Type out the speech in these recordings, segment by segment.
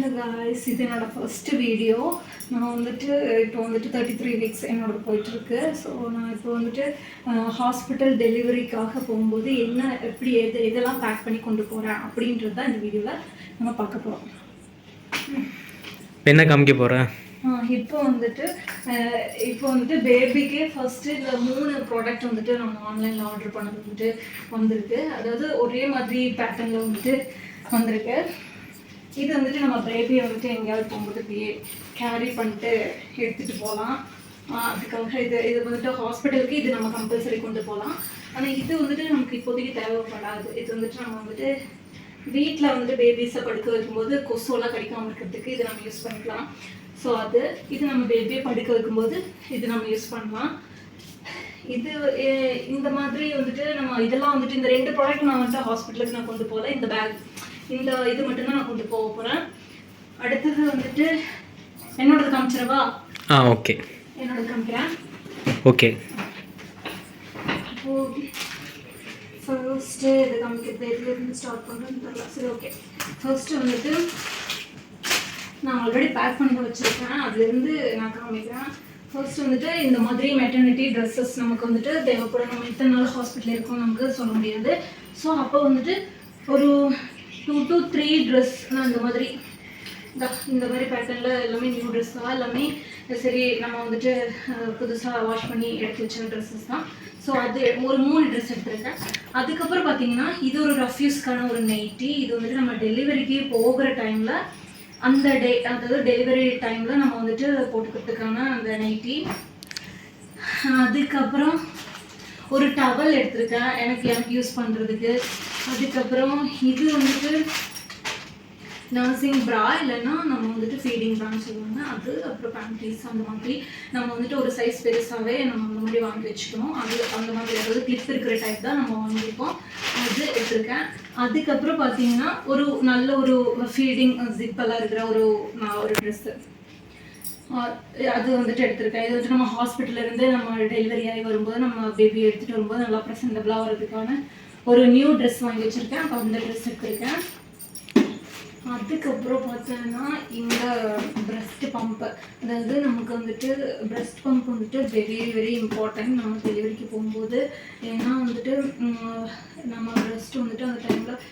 Hello guys, இது என்னோடய first video. நான் வந்துட்டு இப்போ வந்துட்டு 33 வீக்ஸ் என்னோட போயிட்டுருக்கு. ஸோ நான் இப்போ வந்துட்டு ஹாஸ்பிட்டல் டெலிவரிக்காக போகும்போது எப்படி எதெல்லாம் பேக் பண்ணி கொண்டு போகிறேன் அப்படின்றது தான் இந்த வீடியோவில் நம்ம பார்க்க போகிறோம். என்ன காமிக்க போகிறேன்? இப்போ வந்துட்டு பேபிக்கே ஃபஸ்ட்டு இந்த 3 ப்ராடக்ட் வந்துட்டு நம்ம ஆன்லைனில் ஆர்டர் பண்ணது வந்துட்டு வந்திருக்கு. அதாவது ஒரே மாதிரி பேட்டர்னில் வந்துட்டு வந்திருக்கு. இது வந்துட்டு நம்ம பேபியை வந்துட்டு எங்கேயாவது போகும்போது இப்படியே கேரி பண்ணிட்டு எடுத்துகிட்டு போகலாம். அதுக்காக இது வந்துட்டு ஹாஸ்பிட்டலுக்கு இது நம்ம கம்பல்சரி கொண்டு போகலாம். ஆனால் இது வந்துட்டு நமக்கு இப்போதைக்கு தேவைப்படாது. இது வந்துட்டு நம்ம வந்துட்டு வீட்டில் வந்துட்டு பேபிஸை படுக்க வைக்கும்போது கொசுவெல்லாம் கடிக்காமல் இருக்கிறதுக்கு இது நம்ம யூஸ் பண்ணிக்கலாம். ஸோ இது நம்ம பேபியை படுக்க வைக்கும்போது இது நம்ம யூஸ் பண்ணலாம். இந்த மாதிரி வந்துட்டு நம்ம இதெல்லாம் வந்துட்டு இந்த 2 ப்ராடக்ட் நான் வந்துட்டு ஹாஸ்பிட்டலுக்கு நான் கொண்டு போகல. இந்த பேக் இது மட்டும்தான் நான் கொண்டு போக போகிறேன். அடுத்தது வந்துட்டு என்னோடது காமிச்சிடவா? ஓகே, என்னோட காமிக்கிறேன். ஓகே. ஃபர்ஸ்ட்டு இது காமிக்கிறது எதுலேருந்து ஸ்டார்ட் பண்ணுறேன்னு தெரியல. சரி, ஓகே. ஃபர்ஸ்ட்டு வந்துட்டு நான் ஆல்ரெடி பேக் பண்ணி வச்சுருக்கேன், அதுலேருந்து நான் காமிக்கிறேன். ஃபர்ஸ்ட் வந்துட்டு இந்த மாதிரி மெட்டர்னிட்டி ட்ரெஸ்ஸஸ் நமக்கு வந்துட்டு தேவைப்படும். நம்ம எத்தனை நாள் ஹாஸ்பிட்டலில் இருக்கோம் நமக்கு சொல்ல முடியாது. ஸோ அப்போ வந்துட்டு ஒரு 2 to 3 ட்ரெஸ் நான் இந்த மாதிரி பேட்டர்னில் எல்லாமே நியூ ட்ரெஸ் தான். எல்லாமே சரி நம்ம வந்துட்டு புதுசாக வாஷ் பண்ணி எடுத்து வச்ச ட்ரெஸ்ஸஸ் தான். ஸோ அது ஒரு 3 ட்ரெஸ் எடுத்துருக்கேன். அதுக்கப்புறம் பார்த்தீங்கன்னா இது ஒரு ரஃப் யூஸ்க்கான ஒரு நைட்டி. இது வந்துட்டு நம்ம டெலிவரிக்கு போகிற டைமில் அந்த அதாவது டெலிவரி டைமில் நம்ம வந்துட்டு போட்டுக்கிறதுக்கான அந்த நைட்டி. அதுக்கப்புறம் ஒரு டவல் எடுத்திருக்கேன் எனக்கு யூஸ் பண்ணுறதுக்கு. அதுக்கப்புறம் இது வந்துட்டு நர்சிங் ப்ரா, இல்லைன்னா நம்ம வந்துட்டு ஃபீடிங் ப்ரான்னு சொல்லுவாங்க அது. அப்புறம் பேண்டீஸ் அந்த மாதிரி நம்ம வந்துட்டு ஒரு சைஸ் பெருசாகவே நம்ம அந்த மாதிரி வாங்கி வச்சுக்கணும். அந்த மாதிரி அதாவது கிளிப் இருக்கிற டைப் தான் நம்ம வாங்கியிருக்கோம். அது எடுத்திருக்கேன். அதுக்கப்புறம் பார்த்தீங்கன்னா ஒரு நல்ல ஒரு ஃபீடிங் ஜிப்பெல்லாம் இருக்கிற ஒரு ட்ரெஸ்ஸு அது வந்துட்டு எடுத்திருக்கேன். இது வந்துட்டு நம்ம ஹாஸ்பிட்டல்லேருந்து நம்ம டெலிவரி ஆகி வரும்போது நம்ம பேபி எடுத்துகிட்டு வரும்போது நல்லா ப்ரெசன்டபுளாக வரதுக்கான ஒரு நியூ ட்ரெஸ் வாங்கி வச்சுருக்கேன். அப்போ அந்த ட்ரெஸ் எடுத்திருக்கேன். அதுக்கப்புறம் பார்த்தோன்னா இந்த ப்ரெஸ்ட் பம்ப்பு, அதாவது நமக்கு வந்துட்டு ப்ரெஸ்ட் பம்ப் வந்துட்டு வெரி வெரி இம்பார்ட்டன்ட் நம்ம டெலிவரிக்கு போகும்போது. ஏன்னா வந்துட்டு நம்ம ப்ரெஸ்ட் வந்துட்டு அந்த டைமில்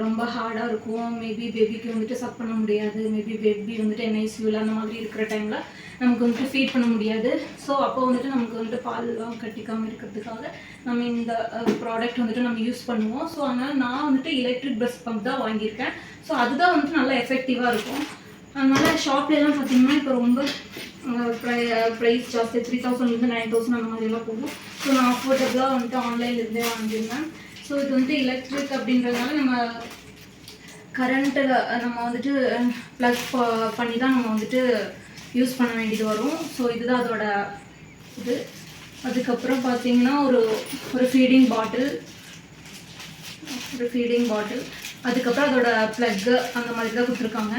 ரொம்ப ஹார்டாக இருக்கும். மேபி பேபிக்கு வந்துட்டு சப் பண்ண முடியாது. மேபி பேபி வந்துட்டு NICUவில் அந்த மாதிரி இருக்கிற டைமில் நமக்கு வந்துட்டு ஃபீட் பண்ண முடியாது. ஸோ அப்போ வந்துட்டு நமக்கு வந்துட்டு பால்லாம் கட்டிக்காமல் இருக்கிறதுக்காக நம்ம இந்த ப்ராடக்ட் வந்துட்டு நம்ம யூஸ் பண்ணுவோம். ஸோ அதனால் நான் வந்துட்டு எலக்ட்ரிக் ப்ரெஸ்ட் பம்ப் தான் வாங்கியிருக்கேன். ஸோ அதுதான் வந்துட்டு நல்லா எஃபெக்டிவாக இருக்கும். அதனால் ஷாப்லாம் பார்த்திங்கன்னா இப்போ ரொம்ப ப்ரைஸ் ஜாஸ்தி 3000 9000 அந்த மாதிரிலாம் போகும். ஸோ நான் அஃபோர்டபுளாக வந்துட்டு ஆன்லைன்லேருந்தே வாங்கியிருந்தேன். ஸோ இது வந்துட்டு எலக்ட்ரிக் அப்படின்றதுனால நம்ம கரண்ட்டில் நம்ம வந்துட்டு ப்ளக் பண்ணி தான் நம்ம வந்துட்டு யூஸ் பண்ண வேண்டியது வரும். ஸோ இதுதான் அதோட இது. அதுக்கப்புறம் பார்த்தீங்கன்னா ஒரு ஃபீடிங் பாட்டில். அதுக்கப்புறம் அதோட ப்ளக்கு அந்த மாதிரி தான் கொடுத்துருக்காங்க.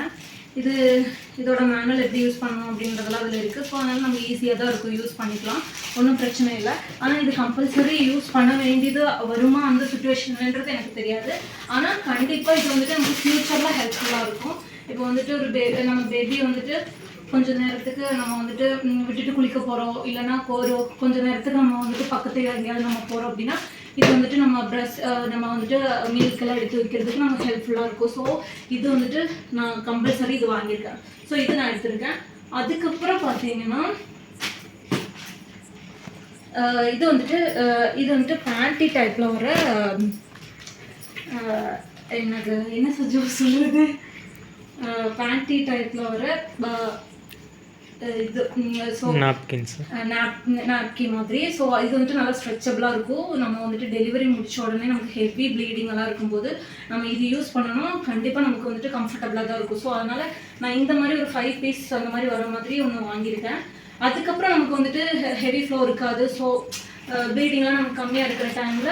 இதோட மேனுவல் எப்படி யூஸ் பண்ணணும் அப்படின்றதெல்லாம் அதில் இருக்குது. ஸோ அதனால் நம்ம ஈஸியாக தான் இருக்கும், யூஸ் பண்ணிக்கலாம், ஒன்றும் பிரச்சனை இல்லை. ஆனால் இது கம்பல்சரி யூஸ் பண்ண வேண்டியது வருமா அந்த சுச்சுவேஷன்ன்றது எனக்கு தெரியாது. ஆனால் கண்டிப்பாக இது வந்துட்டு நமக்கு ஃப்யூச்சரில் ஹெல்ப்ஃபுல்லாக இருக்கும். இப்போ வந்துட்டு நம்ம பேபி வந்துட்டு கொஞ்சம் நேரத்துக்கு நம்ம வந்துட்டு விட்டுட்டு குளிக்க போகிறோம், இல்லைன்னா கொஞ்சம் நேரத்துக்கு நம்ம வந்துட்டு பக்கத்தில் எங்கேயாவது நம்ம போகிறோம் அப்படின்னா இது வந்துட்டு நம்ம வந்துட்டு மில்கெல்லாம் எடுத்து வைக்கிறதுக்கு நமக்கு ஹெல்ப்ஃபுல்லாக இருக்கும். ஸோ இது வந்துட்டு நான் கம்பல்சரி இது வாங்கியிருக்கேன். ஸோ இது நான் எடுத்திருக்கேன். அதுக்கப்புறம் பார்த்தீங்கன்னா இது வந்துட்டு பேண்டி டைப்பில் வர என்ன சொல்லுறது பேண்டி டைப்பில் வர இது நாப்கின் மாதிரி. ஸோ இது வந்துட்டு நல்லா ஸ்ட்ரெச்சபிளாக இருக்கும். நம்ம வந்துட்டு டெலிவரி முடிச்ச உடனே நமக்கு ஹெவி ப்ளீடிங் எல்லாம் இருக்கும்போது நம்ம இது யூஸ் பண்ணணும், கண்டிப்பாக நமக்கு வந்துட்டு கம்ஃபர்டபுளாக தான் இருக்கும். ஸோ அதனால் நான் இந்த மாதிரி ஒரு 5 பீஸ் அந்த மாதிரி வர மாதிரி ஒன்று வாங்கியிருக்கேன். அதுக்கப்புறம் நமக்கு வந்துட்டு ஹெவி ஃப்ளோ இருக்காது. ஸோ ப்ளீடிங்லாம் நமக்கு கம்மியாக இருக்கிற டைமில்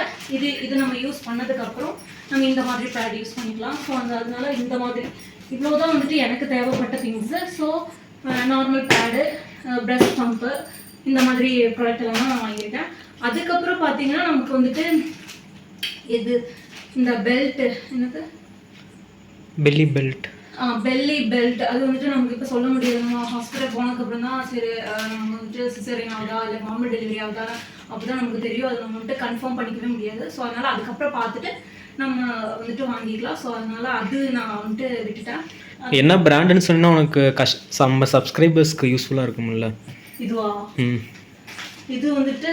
இது நம்ம யூஸ் பண்ணதுக்கப்புறம் நம்ம இந்த மாதிரி பேட் யூஸ் பண்ணிக்கலாம். ஸோ அதனால இந்த மாதிரி இவ்வளோ தான் வந்துட்டு எனக்கு தேவைப்பட்ட things. So normal pad, breast pump, இந்த மாதிரி ப்ராடக்ட் எல்லாம் நான் வாங்கியிருக்கேன். அதுக்கப்புறம் பார்த்தீங்கன்னா நமக்கு வந்துட்டு இந்த பெல்ட்டு, என்னது பெல்லி பெல்ட், பெல்லி பெல்ட் அது வந்துட்டு நமக்கு இப்போ சொல்ல முடியாது. நம்ம ஹாஸ்பிட்டல் போனதுக்கப்புறம் தான் சரி நம்ம வந்துட்டு சிசேரியன் ஆகுதா இல்லை நார்மல் டெலிவரி ஆகுதா அப்போ தான் நமக்கு தெரியும். அது நம்ம வந்துட்டு கன்ஃபார்ம் பண்ணிக்கவே முடியாது. ஸோ அதனால் அதுக்கப்புறம் பார்த்துட்டு நம்ம வந்துட்டு வாங்கிக்கலாம். ஸோ அதனால் அது நான் வந்துட்டு விட்டுட்டேன். என்ன பிராண்டுன்னு சொன்னால் உனக்கு நம்ம சப்ஸ்கிரைபர்ஸ்க்கு யூஸ்ஃபுல்லாக இருக்கும்ல? இதுவா? இது வந்துட்டு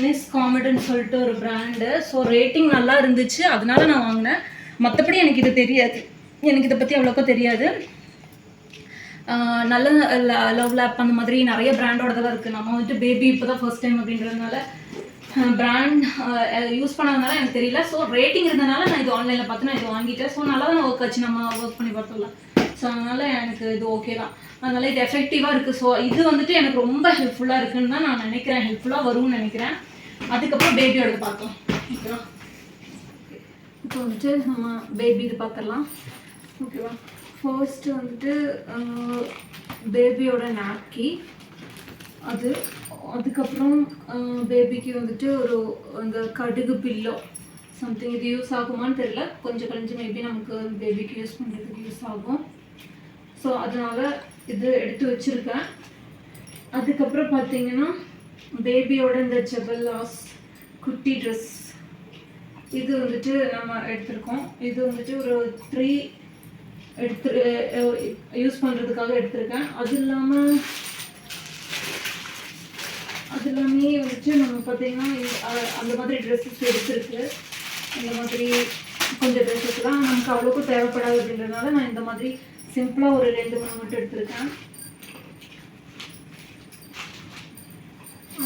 மிஸ் காமெட்னு சொல்லிட்டு ஒரு பிராண்டு. ஸோ ரேட்டிங் நல்லா இருந்துச்சு, அதனால நான் வாங்கினேன். மற்றபடி எனக்கு இது தெரியாது, எனக்கு இதை பற்றி அவ்வளோக்கா தெரியாது. நல்ல லவ் லேப் அந்த மாதிரி நிறைய பிராண்டோடதெல்லாம் இருக்குது. நம்ம வந்துட்டு பேபி இப்போ தான் ஃபர்ஸ்ட் டைம் அப்படின்றதுனால பிராண்ட் யூஸ் பண்ணதுனால எனக்கு தெரியல. ஸோ ரேட்டிங் இருந்தனால நான் இது ஆன்லைனில் பார்த்து நான் இது வாங்கிட்டேன். ஸோ நல்லா தான் ஒர்க் ஆச்சு, நம்ம ஒர்க் பண்ணி பார்த்துடலாம். ஸோ அதனால் எனக்கு இது ஓகே தான், அதனால் இது எஃபெக்டிவாக இருக்குது. ஸோ இது வந்துட்டு எனக்கு ரொம்ப ஹெல்ப்ஃபுல்லாக இருக்குதுன்னு தான் நான் நினைக்கிறேன், ஹெல்ப்ஃபுல்லாக வரும்னு நினைக்கிறேன். அதுக்கப்புறம் பேபியோட பார்க்கலாம். ஓகேவா? இப்போ வந்துட்டு நம்ம பேபி இது பார்த்துடலாம். ஓகேவா? ஃபர்ஸ்ட்டு வந்துட்டு பேபியோட நாப்கி அது, அதுக்கப்புறம் பேபிக்கு வந்துட்டு ஒரு அந்த கடுகு பில்லோ சம்திங். இது யூஸ் ஆகுமான்னு தெரியல, கொஞ்சம் மேபி நமக்கு பேபிக்கு யூஸ் பண்ணுறதுக்கு யூஸ் ஆகும். ஸோ அதனால் இது எடுத்து வச்சுருக்கேன். அதுக்கப்புறம் பார்த்தீங்கன்னா பேபியோட இந்த ஜெபல்லாஸ் குட்டி ட்ரெஸ் இது வந்துட்டு நம்ம எடுத்திருக்கோம். இது வந்துட்டு ஒரு 3 யூஸ் பண்ணுறதுக்காக எடுத்திருக்கேன். அது எல்லாமே வந்துட்டு நம்ம பார்த்தீங்கன்னா அந்த மாதிரி ட்ரெஸ்ஸஸ் எடுத்துருக்கு. இந்த மாதிரி கொஞ்சம் ட்ரெஸ்ஸஸ்லாம் நமக்கு அவ்வளோக்கும் தேவைப்படாது அப்படின்றதுனால நான் இந்த மாதிரி சிம்பிளாக ஒரு 2-3 மட்டும் எடுத்திருக்கேன்.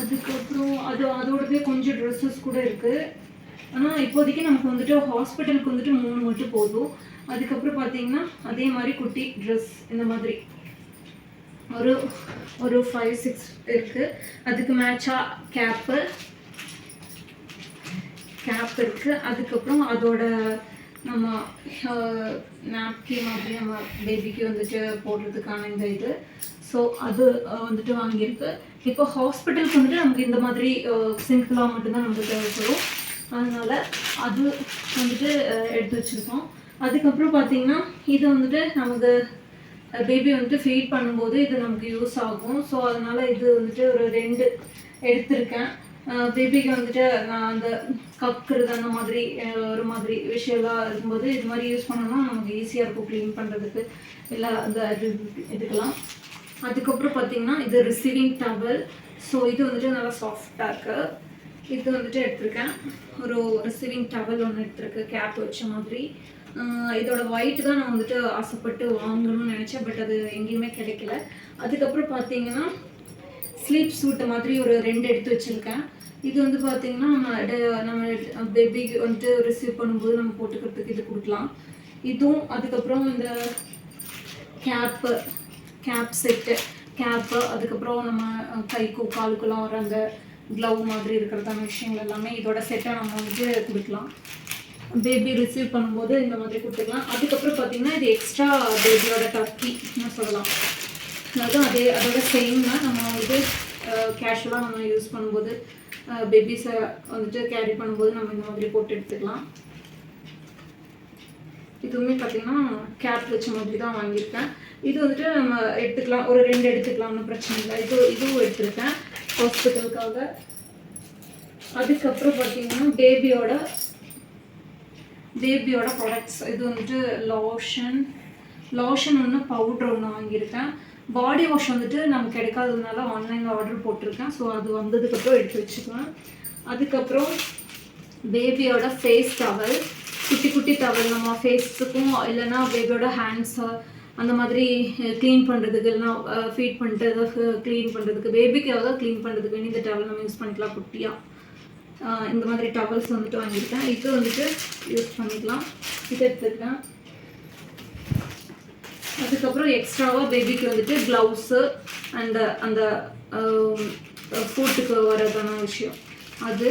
அதுக்கப்புறம் அதோடவே கொஞ்சம் ட்ரெஸ்ஸஸ் கூட இருக்குது. ஆனால் இப்போதைக்கு நமக்கு வந்துட்டு ஹாஸ்பிட்டலுக்கு வந்துட்டு 3 மட்டும் போதும். அதுக்கப்புறம் பார்த்தீங்கன்னா அதே மாதிரி குட்டி ட்ரெஸ் இந்த மாதிரி ஒரு 5-6 இருக்குது. அதுக்கு மேட்சாக கேப் இருக்குது. அதுக்கப்புறம் அதோட நம்ம நாப்கி மாதிரி நம்ம பேபிக்கு வந்துட்டு போடுறதுக்கான இந்த இது. ஸோ அது வந்துட்டு வாங்கியிருக்கு. இப்போ ஹாஸ்பிட்டலுக்கு வந்துட்டு நமக்கு இந்த மாதிரி சிம்பிளாக மட்டும்தான் நமக்கு தேவைப்படும், அதனால் அது வந்துட்டு எடுத்து வச்சுருக்கோம். அதுக்கப்புறம் பார்த்திங்கன்னா இது வந்துட்டு நமக்கு பேபி வந்துட்டு ஃபீட் பண்ணும்போது இது நமக்கு யூஸ் ஆகும். ஸோ அதனால் இது வந்துட்டு ஒரு 2 எடுத்திருக்கேன். பேபிக்கு வந்துட்டு நான் அந்த கக்குறது அந்த மாதிரி ஒரு மாதிரி விஷயம்லாம் இருக்கும்போது இது மாதிரி யூஸ் பண்ணோம்னா நமக்கு ஈஸியாக இருக்கும் க்ளீன் பண்ணுறதுக்கு இல்லை அந்த இதுக்கெல்லாம். அதுக்கப்புறம் பார்த்திங்கன்னா இது ரிசீவிங் டவல். ஸோ இது வந்துட்டு நல்லா சாஃப்டாக இருக்குது. இது வந்துட்டு எடுத்திருக்கேன். ஒரு ரிசீவிங் டவல் ஒன்று எடுத்திருக்கு கேப் வச்ச மாதிரி. இதோட ஒயிட் தான் நான் வந்துட்டு ஆசைப்பட்டு வாங்கணும்னு நினச்சேன், பட் அது எங்கேயுமே கிடைக்கல. அதுக்கப்புறம் பார்த்தீங்கன்னா ஸ்லீப் சூட் மாதிரி ஒரு 2 எடுத்து வச்சுருக்கேன். இது வந்து பார்த்திங்கன்னா நம்ம பேபிக்கு வந்துட்டு ரிசீவ் பண்ணும்போது நம்ம போட்டுக்கிறதுக்கு இது கொடுக்கலாம். இதுவும் அதுக்கப்புறம் இந்த கேப் செட்டு கேப்பு, அதுக்கப்புறம் நம்ம கைக்கும் காலுக்கெல்லாம் வர அந்த க்ளவ் மாதிரி இருக்கிறதான விஷயங்கள் எல்லாமே இதோட செட்டை நம்ம வந்துட்டு கொடுக்கலாம். பேபி ரிசீவ் பண்ணும்போது இந்த மாதிரி கொடுத்துக்கலாம். அதுக்கப்புறம் பார்த்திங்கன்னா இது எக்ஸ்ட்ரா பேபியோட டர்க்கி சொல்லலாம். அதாவது அதோட சேம் தான் நம்ம வந்துட்டு கேஷுவலாக நம்ம யூஸ் பண்ணும்போது பேபிஸை வந்துட்டு கேரி பண்ணும்போது நம்ம இந்த மாதிரி போட்டு எடுத்துக்கலாம். இதுவுமே பார்த்திங்கன்னா கேப் வச்ச மாதிரி தான் வாங்கியிருக்கேன். இது வந்துட்டு நம்ம எடுத்துக்கலாம், ஒரு 2 எடுத்துக்கலாம், ஒன்றும் பிரச்சனை இல்லை. இதுவும் எடுத்துருக்கேன் ஹாஸ்பிட்டலுக்காக. அதுக்கப்புறம் பார்த்திங்கன்னா பேபியோட ப்ராடக்ட்ஸ் இது வந்துட்டு லோஷன் ஒன்று, பவுட்ரு ஒன்று வாங்கியிருக்கேன். பாடி வாஷ் வந்துட்டு நமக்கு கிடைக்காததுனால ஆன்லைனில் ஆர்டர் போட்டிருக்கேன். ஸோ அது வந்ததுக்கப்புறம் எடுத்து வச்சுக்கலாம். அதுக்கப்புறம் பேபியோட ஃபேஸ் டவல், குட்டி டவல் நம்ம ஃபேஸுக்கும் இல்லைன்னா பேபியோட ஹேண்ட்ஸை அந்த மாதிரி க்ளீன் பண்ணுறதுக்கு, இல்லைனா ஃபீட் பண்ணிட்டு ஏதாவது க்ளீன் பண்ணுறதுக்கு, பேபிக்கு ஏதாவது க்ளீன் பண்ணுறதுக்கு வேண்டி இந்த டவல் நம்ம யூஸ் பண்ணிக்கலாம் குட்டியாக. இந்த மாதிரி டவல்ஸ் வந்துட்டு வாங்கியிருக்கேன். இது வந்துட்டு யூஸ் பண்ணிக்கலாம், இது எடுத்துருக்கேன். அதுக்கப்புறம் எக்ஸ்ட்ராவாக பேபிக்கு வந்துட்டு க்ளவுஸு அண்ட் அந்த ஃபுட்டுக்கு வரதான விஷயம் அது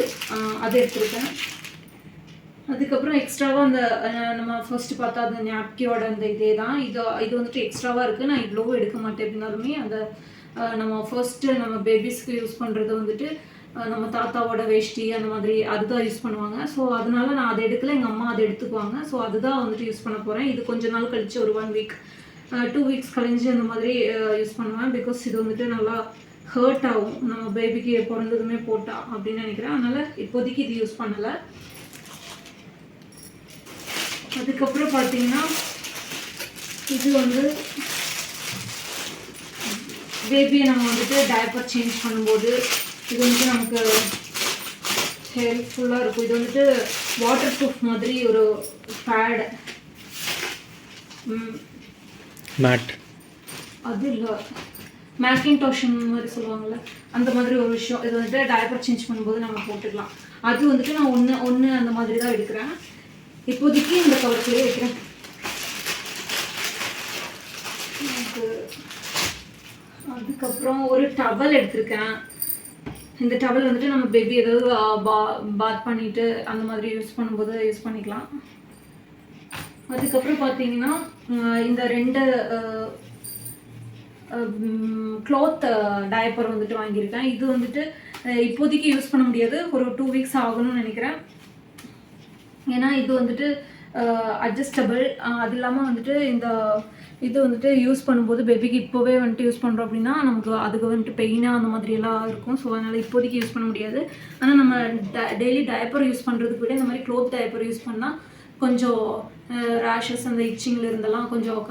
எடுத்துருக்கேன். அதுக்கப்புறம் எக்ஸ்ட்ராவாக அந்த நம்ம ஃபர்ஸ்ட்டு பார்த்தா அந்த நாப்கியோட அந்த இதே தான் இது வந்துட்டு எக்ஸ்ட்ராவாக இருக்குது. நான் இவ்வளோவும் எடுக்க மாட்டேன் அப்படின்னாலுமே அந்த நம்ம ஃபர்ஸ்ட்டு நம்ம பேபிஸ்க்கு யூஸ் பண்ணுறது வந்துட்டு நம்ம தாத்தாவோட வேஷ்டி அந்த மாதிரி அதுதான் யூஸ் பண்ணுவாங்க. ஸோ அதனால நான் அதை எடுக்கல, எங்கள் அம்மா அதை எடுத்துக்குவாங்க. ஸோ அதுதான் வந்துட்டு யூஸ் பண்ண போகிறேன். இது கொஞ்ச நாள் கழிச்சு ஒரு 1 வீக் 2 வீக்ஸ் கழிஞ்சு அந்த மாதிரி யூஸ் பண்ணுவேன். பிகாஸ் இது வந்துட்டு நல்லா ஹர்ட் ஆகும் நம்ம பேபிக்கு பிறந்ததுமே போட்டா அப்படின்னு நினைக்கிறேன். அதனால் இப்போதைக்கு இது யூஸ் பண்ணலை. அதுக்கப்புறம் பார்த்தீங்கன்னா இது வந்து பேபியை நம்ம வந்துட்டு டயப்பர் சேஞ்ச் பண்ணும்போது இது வந்துட்டு நமக்கு ஹெல்ப்ஃபுல்லாக இருக்கும். இது வந்துட்டு வாட்டர் ப்ரூஃப் மாதிரி ஒரு பேட் மேட், அது இல்லை மேக்கின்டாஷன் மாதிரி சொல்லுவாங்கள்ல, அந்த மாதிரி ஒரு விஷயம். இது வந்துட்டு டயப்பர் சேஞ்ச் பண்ணும்போது நம்ம போட்டுக்கலாம். அது வந்துட்டு நான் ஒன்று அந்த மாதிரி தான் எடுக்கிறேன். இப்போதைக்கு இந்த கவர்க்குள்ளேயே வைக்கிறேன். அதுக்கப்புறம் ஒரு டவல் எடுத்திருக்கேன். இந்த டவல் வந்துட்டு நம்ம பேபி ஏதாவது பாத் பண்ணிட்டு அந்த மாதிரி யூஸ் பண்ணும்போது யூஸ் பண்ணிக்கலாம். அதுக்கப்புறம் பார்த்தீங்கன்னா இந்த 2 க்ளாத் டயப்பர் வந்துட்டு வாங்கியிருக்கேன். இது வந்துட்டு இப்போதைக்கு யூஸ் பண்ண முடியாது, ஒரு 2 வீக்ஸ் ஆகணும்னு நினைக்கிறேன். ஏன்னா இது வந்துட்டு அட்ஜஸ்டபிள். அது இல்லாமல் வந்துட்டு இந்த இது வந்துட்டு யூஸ் பண்ணும்போது பேபிக்கு இப்போவே வந்துட்டு யூஸ் பண்ணுறோம் அப்படின்னா நமக்கு அதுக்கு வந்துட்டு பெயினாக அந்த மாதிரியெல்லாம் இருக்கும். ஸோ அதனால் இப்போதைக்கு யூஸ் பண்ண முடியாது. ஆனால் நம்ம டெய்லி டயப்பர் யூஸ் பண்ணுறதுக்கு விட இந்த மாதிரி க்ளோத் டயப்பர் யூஸ் பண்ணால் கொஞ்சம் ரேஷஸ் அந்த இச்சிங்கில் இருந்தெல்லாம் கொஞ்சம்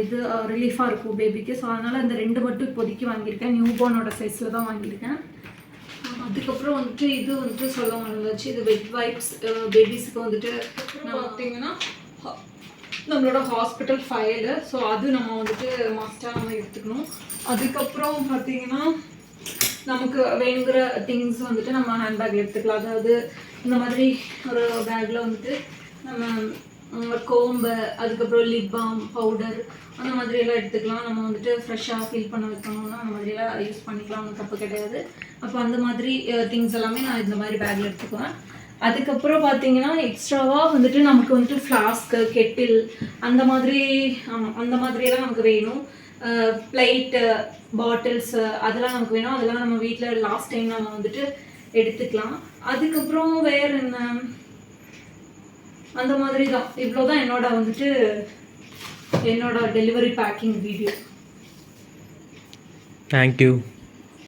இது ரிலீஃபாக இருக்கும் பேபிக்கு. ஸோ அதனால் இந்த 2 மட்டும் இப்போதைக்கு வாங்கியிருக்கேன். நியூ பார்னோட சைஸில் தான் வாங்கியிருக்கேன். அதுக்கப்புறம் வந்துட்டு இது வந்துட்டு சொல்ல முடிஞ்சாச்சு. இது வெட் வைப்ஸ் பேபிஸுக்கு வந்துட்டு பார்த்தீங்கன்னா நம்மளோட ஹாஸ்பிட்டல் ஃபைலு. ஸோ அது நம்ம வந்துட்டு மஸ்ட்டாக நம்ம எடுத்துக்கணும். அதுக்கப்புறம் பார்த்தீங்கன்னா நமக்கு வேணுங்கிற திங்ஸ் வந்துட்டு நம்ம ஹேண்ட்பேக்கில் எடுத்துக்கலாம். அதாவது இந்த மாதிரி ஒரு பேக்கில் வந்துட்டு நம்ம கோம்பு, அதுக்கப்புறம் லிப் பாம், பவுடர் அந்த மாதிரியெல்லாம் எடுத்துக்கலாம். நம்ம வந்துட்டு ஃப்ரெஷ்ஷாக ஃபீல் பண்ண வைக்கணும்னா அந்த மாதிரியெல்லாம் யூஸ் பண்ணிக்கலாம், ஒன்றும் தப்பு கிடையாது. அப்போ அந்த மாதிரி திங்ஸ் எல்லாமே நான் இந்த மாதிரி பேக்கில் எடுத்துக்குவேன். அதுக்கப்புறம் பார்த்தீங்கன்னா எக்ஸ்ட்ராவாக வந்துட்டு நமக்கு வந்துட்டு ஃப்ளாஸ்க்கு, கெட்டில் அந்த மாதிரியெல்லாம் நமக்கு வேணும். பிளேட்டு, பாட்டில்ஸு அதெல்லாம் நமக்கு வேணும். அதெல்லாம் நம்ம வீட்டில் லாஸ்ட் டைம் நம்ம வந்துட்டு எடுத்துக்கலாம். அதுக்கப்புறம் வேறு என்ன, அந்த மாதிரி தான். இவ்வளோ தான் என்னோட டெலிவரி பேக்கிங் வீடியோ. தேங்க்யூ.